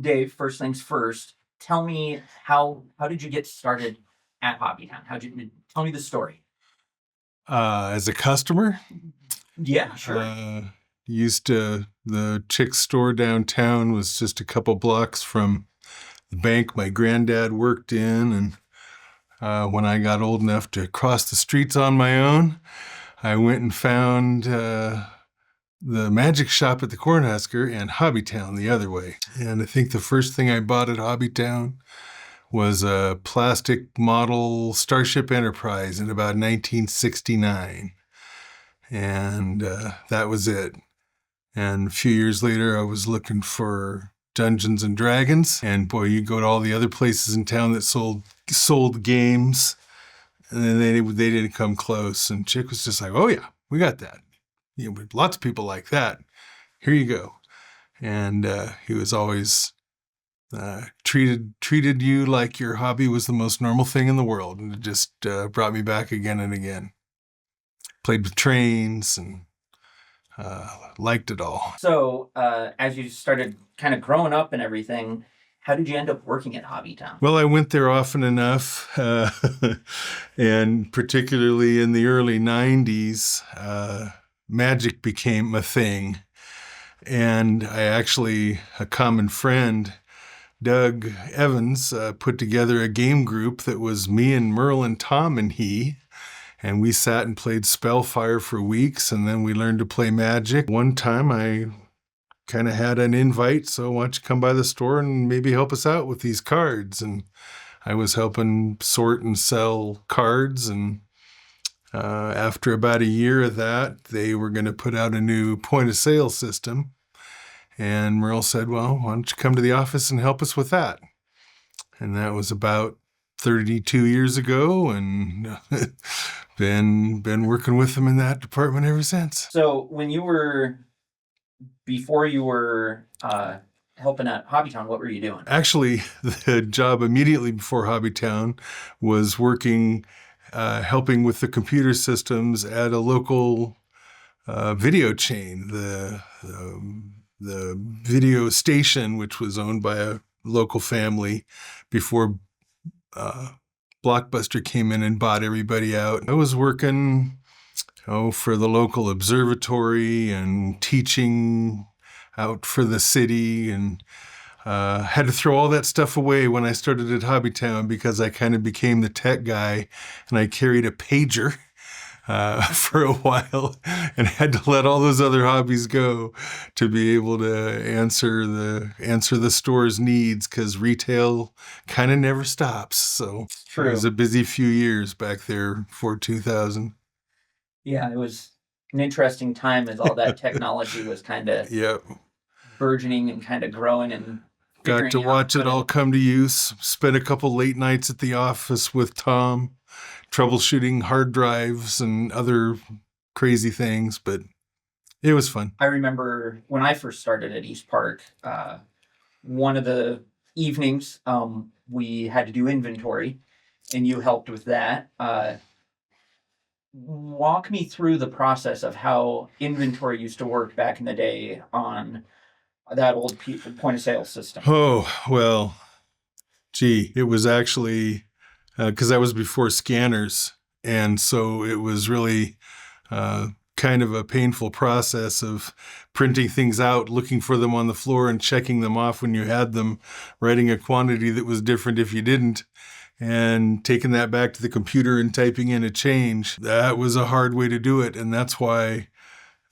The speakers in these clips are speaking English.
Dave, first things first, tell me how did you get started at HobbyTown? How'd you tell me the story? As a customer, Yeah, sure. the Chick store downtown was just a couple blocks from the bank my granddad worked in. And when I got old enough to cross the streets on my own, I went and found the magic shop at the Cornhusker and HobbyTown the other way. And I think the first thing I bought at HobbyTown was a plastic model Starship Enterprise in about 1969. And that was it. And a few years later, I was looking for Dungeons and Dragons. And boy, you go to all the other places in town that sold games, and then they didn't come close. And Chick was just like, "Oh yeah, we got that. Lots of people like that. Here you go." And he was always treated you like your hobby was the most normal thing in the world, and it just brought me back again and again. Played with trains and liked it all. So, as you started kind of growing up and everything, how did you end up working at HobbyTown? Well, I went there often enough, and particularly in the early 90s, magic became a thing. And a common friend, Doug Evans, put together a game group that was me and Merle and Tom and he. And we sat and played Spellfire for weeks, and then we learned to play Magic. One time I kind of had an invite, so why don't you come by the store and maybe help us out with these cards? And I was helping sort and sell cards, and after about a year of that, they were going to put out a new point-of-sale system. And Merle said, "Well, why don't you come to the office and help us with that?" And that was about 32 years ago, and been working with them in that department ever since. So, before you were helping at HobbyTown, what were you doing? Actually, the job immediately before HobbyTown was working, helping with the computer systems at a local video chain, the video station, which was owned by a local family before Blockbuster came in and bought everybody out. I was working for the local observatory and teaching out for the city, and had to throw all that stuff away when I started at HobbyTown because I kind of became the tech guy, and I carried a pager for a while and had to let all those other hobbies go to be able to answer the store's needs, because retail kind of never stops. So True. It was a busy few years back there for 2000. Yeah, it was an interesting time as all that technology was kind of Yep. burgeoning and kind of growing and Got to watch it all come to use. Spent a couple late nights at the office with Tom, troubleshooting hard drives and other crazy things, but it was fun. I remember when I first started at East Park, one of the evenings we had to do inventory, and you helped with that. Walk me through the process of how inventory used to work back in the day on that old point of sale system. Oh, well, gee, it was actually because that was before scanners. And so it was really kind of a painful process of printing things out, looking for them on the floor and checking them off when you had them, writing a quantity that was different if you didn't, and taking that back to the computer and typing in a change. That was a hard way to do it. And that's why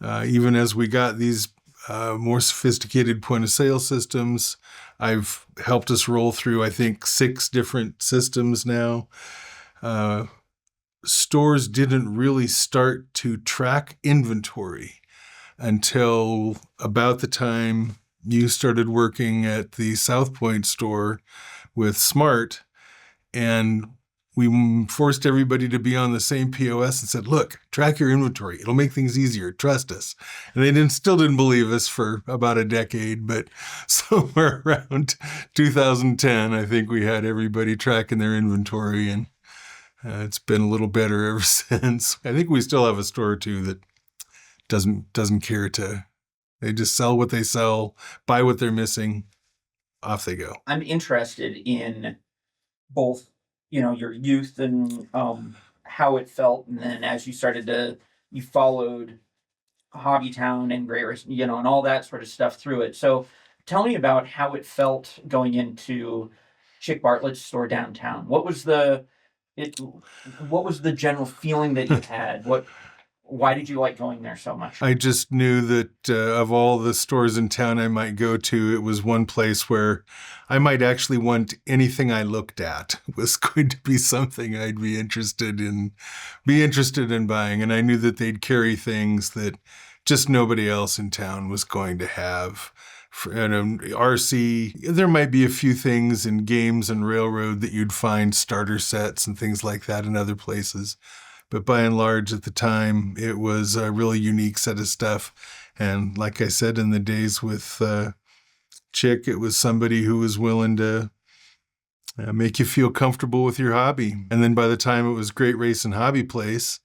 even as we got these more sophisticated point-of-sale systems, I've helped us roll through, I think, 6 different systems now. Stores didn't really start to track inventory until about the time you started working at the South Point store with Smart, and we forced everybody to be on the same POS and said, "Look, track your inventory. It'll make things easier. Trust us." And they still didn't believe us for about a decade, but somewhere around 2010, I think we had everybody tracking their inventory, and it's been a little better ever since. I think we still have a store or two that doesn't care to. They just sell what they sell, buy what they're missing. off they go. I'm interested in both, your youth and how it felt, and then as you followed HobbyTown and and all that sort of stuff through it. So tell me about how it felt going into Chick Bartlett's store downtown. It? What was the general feeling that you had? Why did you like going there so much? I just knew that of all the stores in town I might go to, it was one place where I might actually want anything I looked at was going to be something I'd be interested in buying. And I knew that they'd carry things that just nobody else in town was going to have. And RC, there might be a few things in games and railroad that you'd find, starter sets and things like that in other places. But by and large, at the time, it was a really unique set of stuff. And like I said, in the days with Chick, it was somebody who was willing to make you feel comfortable with your hobby. And then by the time it was Great Race and Hobby Place,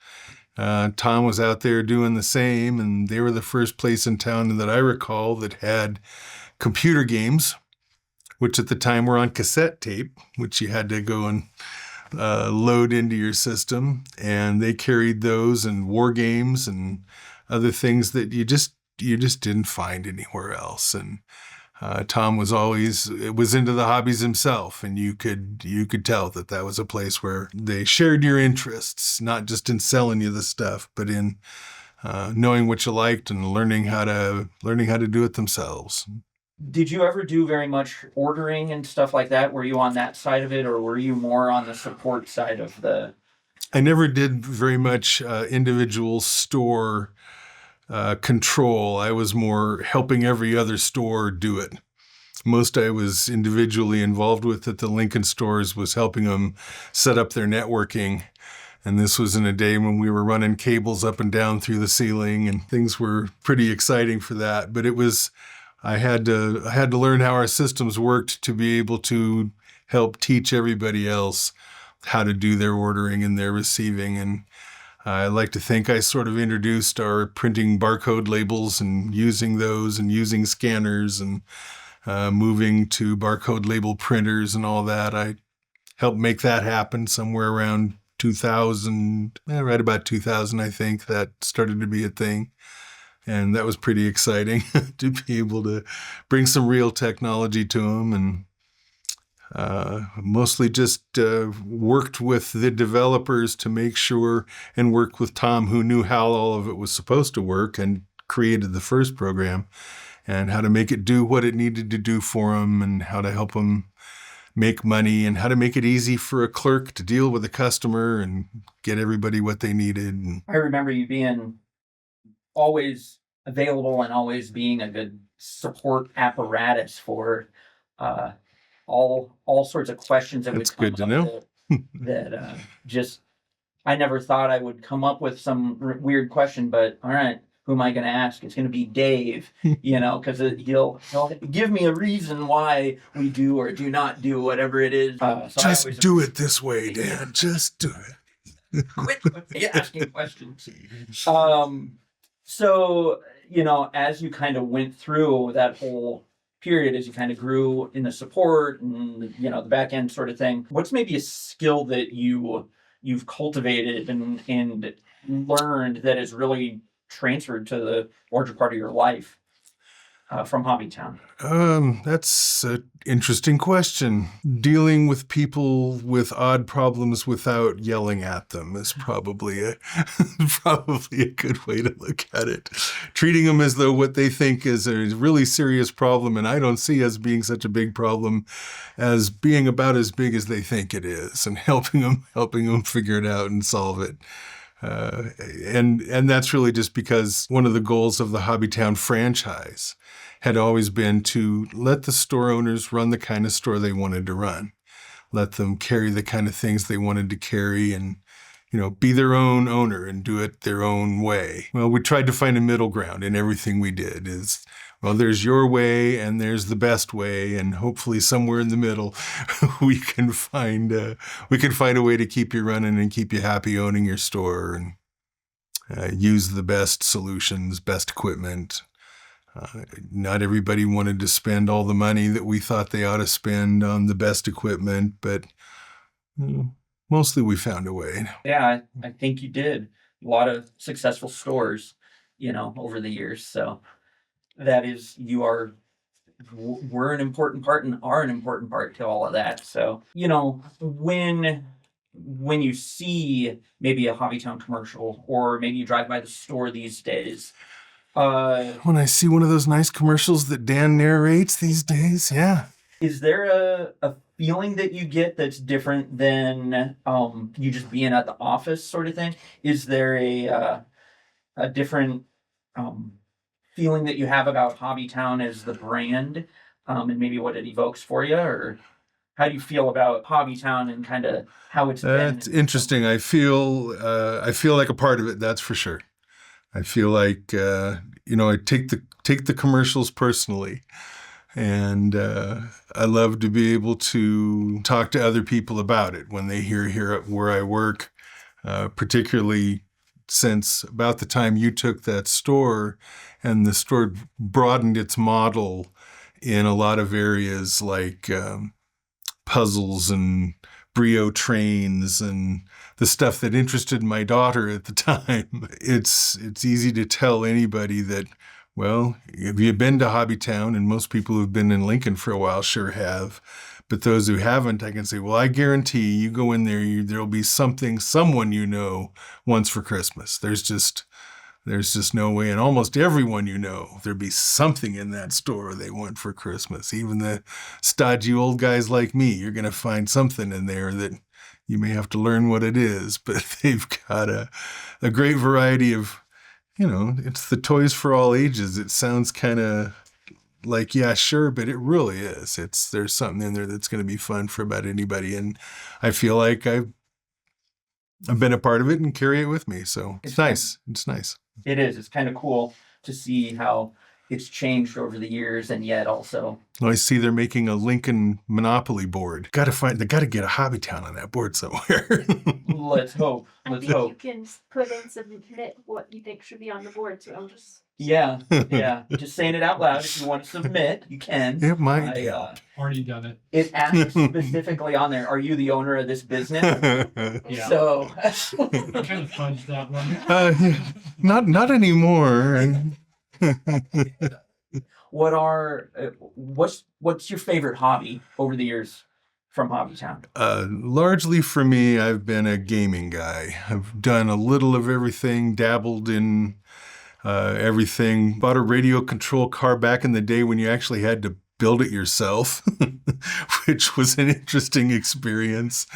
Tom was out there doing the same. And they were the first place in town that I recall that had computer games, which at the time were on cassette tape, which you had to go and load into your system, and they carried those and war games and other things that you just didn't find anywhere else. And Tom was into the hobbies himself, and you could tell that was a place where they shared your interests, not just in selling you the stuff, but in knowing what you liked and learning how to do it themselves. Did you ever do very much ordering and stuff like that? Were you on that side of it, or were you more on the support side of the? I never did very much individual store control. I was more helping every other store do it. Most I was individually involved with at the Lincoln stores was helping them set up their networking. And this was in a day when we were running cables up and down through the ceiling, and things were pretty exciting for that. But I had to learn how our systems worked to be able to help teach everybody else how to do their ordering and their receiving. And I like to think I sort of introduced our printing barcode labels and using those and using scanners and moving to barcode label printers and all that. I helped make that happen somewhere around 2000, right about 2000, I think, that started to be a thing. And that was pretty exciting to be able to bring some real technology to them, and mostly just worked with the developers to make sure, and worked with Tom, who knew how all of it was supposed to work and created the first program, and how to make it do what it needed to do for them, and how to help them make money, and how to make it easy for a clerk to deal with a customer and get everybody what they needed. I remember you being always available and always being a good support apparatus for all sorts of questions that That's would come good to up know. that just I never thought I would come up with some weird question, but all right, who am I going to ask? It's going to be Dave, because he'll give me a reason why we do or do not do whatever it is. So just do it this way, Dan. Just do it. Quit asking questions. So, as you kind of went through that whole period, as you kind of grew in the support and, the back end sort of thing, what's maybe a skill that you've cultivated and learned that has really transferred to the larger part of your life from HobbyTown? That's an interesting question. Dealing with people with odd problems without yelling at them is probably a good way to look at it. Treating them as though what they think is a really serious problem, and I don't see as being such a big problem, as being about as big as they think it is, and helping them figure it out and solve it. And that's really just because one of the goals of the HobbyTown franchise had always been to let the store owners run the kind of store they wanted to run, let them carry the kind of things they wanted to carry, and be their own owner and do it their own way. Well, we tried to find a middle ground in everything we did. There's your way and there's the best way, and hopefully somewhere in the middle we can find a way to keep you running and keep you happy owning your store, and use the best solutions, best equipment, Not everybody wanted to spend all the money that we thought they ought to spend on the best equipment, but mostly we found a way. Yeah, I think you did. A lot of successful stores, over the years. So that is, we're an important part and are an important part to all of that. So, when you see maybe a HobbyTown commercial or maybe you drive by the store these days, when I see one of those nice commercials that Dan narrates these days, yeah. Is there a feeling that you get that's different than you just being at the office sort of thing? Is there a different feeling that you have about HobbyTown as the brand, and maybe what it evokes for you, or how do you feel about HobbyTown and kind of how it's been? It's interesting. I feel like a part of it. That's for sure. I feel like I take the commercials personally, and I love to be able to talk to other people about it when they hear here where I work, particularly since about the time you took that store and the store broadened its model in a lot of areas like puzzles and brio trains and the stuff that interested my daughter at the time. It's easy to tell anybody that, well, have you been to Hobbytown? And most people who've been in Lincoln for a while sure have. But those who haven't, I can say, well, I guarantee you go in there, there'll be someone wants for Christmas. There's just no way. And almost everyone there'd be something in that store they want for Christmas. Even the stodgy old guys like me, you're going to find something in there that you may have to learn what it is. But they've got a great variety of, it's the toys for all ages. It sounds kind of like, yeah, sure, but it really is. There's something in there that's going to be fun for about anybody. And I feel like I've been a part of it and carry it with me. So it's nice. It's nice. It is. It's kind of cool to see how it's changed over the years, and yet also. Well, I see they're making a Lincoln Monopoly board. They got to get a Hobbytown on that board somewhere. Let's hope. I think you can put in submit what you think should be on the board. So I'm just. Yeah. Just saying it out loud. If you want to submit, you can. It might help. Already done it. It asks specifically on there, are you the owner of this business? Yeah. So. I kind of fudged that one. Not anymore. What's your favorite hobby over the years from HobbyTown? Largely for me, I've been a gaming guy. I've done a little of everything, dabbled in everything. Bought a radio control car back in the day when you actually had to build it yourself, which was an interesting experience.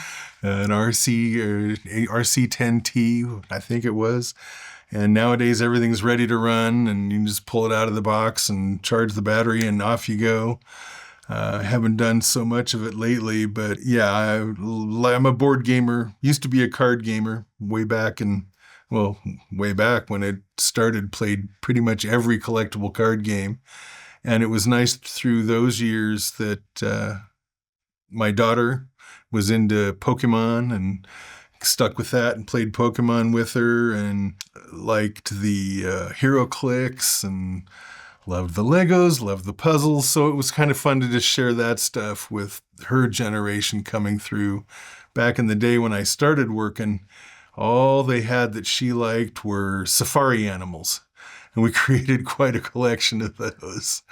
An RC10T, I think it was. And nowadays everything's ready to run and you can just pull it out of the box and charge the battery and off you go. I haven't done so much of it lately, but yeah, I'm a board gamer. Used to be a card gamer way back when it started, played pretty much every collectible card game. And it was nice through those years that my daughter was into Pokemon and stuck with that and played Pokemon with her and liked the HeroClix and loved the Legos, loved the puzzles. So it was kind of fun to just share that stuff with her generation coming through. Back in the day when I started working, all they had that she liked were safari animals. And we created quite a collection of those.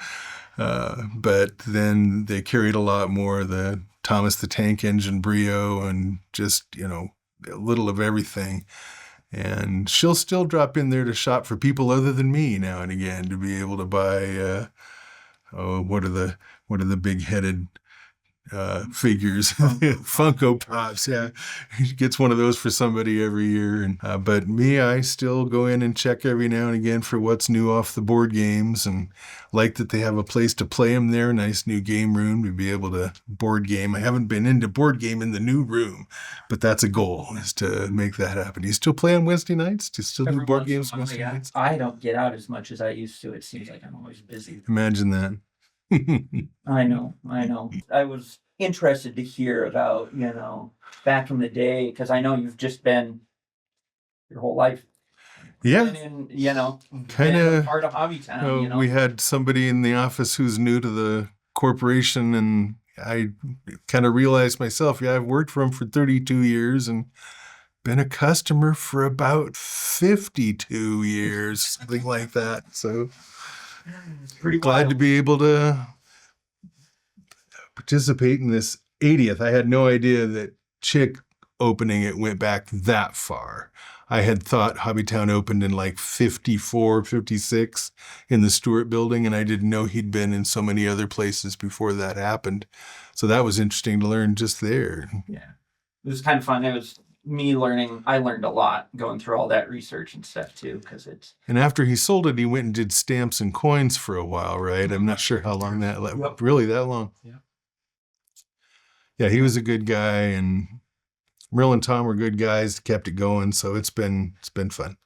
But then they carried a lot more, the Thomas the Tank Engine Brio and just, a little of everything. And she'll still drop in there to shop for people other than me now and again to be able to buy, what are the big-headed figures, Funko Pops. Yeah, he gets one of those for somebody every year. And but me, I still go in and check every now and again for what's new off the board games, and like that they have a place to play them there. Nice new game room to be able to board game. I haven't been into board game in the new room, but that's a goal, is to make that happen. Do you still play on Wednesday nights? Do you still do board games on Wednesday nights? I don't get out as much as I used to. It seems like I'm always busy. Imagine that. I know. I was interested to hear about, back in the day, because I know you've just been your whole life Yeah. been in, you know, Kinda, been a part of HobbyTown, you know. We had somebody in the office who's new to the corporation, and I kind of realized myself, yeah, I've worked for him for 32 years and been a customer for about 52 years, something like that. So Pretty glad wild. to be able to participate in this 80th. I had no idea that Chick opening it went back that far. I had thought HobbyTown opened in like 54, 56 in the Stewart building, and I didn't know he'd been in so many other places before that happened. So that was interesting to learn just there. Yeah. It was kind of fun. It was me learning. I learned a lot going through all that research and stuff too, because it's. And after he sold it, he went and did stamps and coins for a while, right? I'm not sure how long that, Yep. really that long. Yeah. Yeah, he was a good guy, and Merle and Tom were good guys, kept it going. So it's been fun.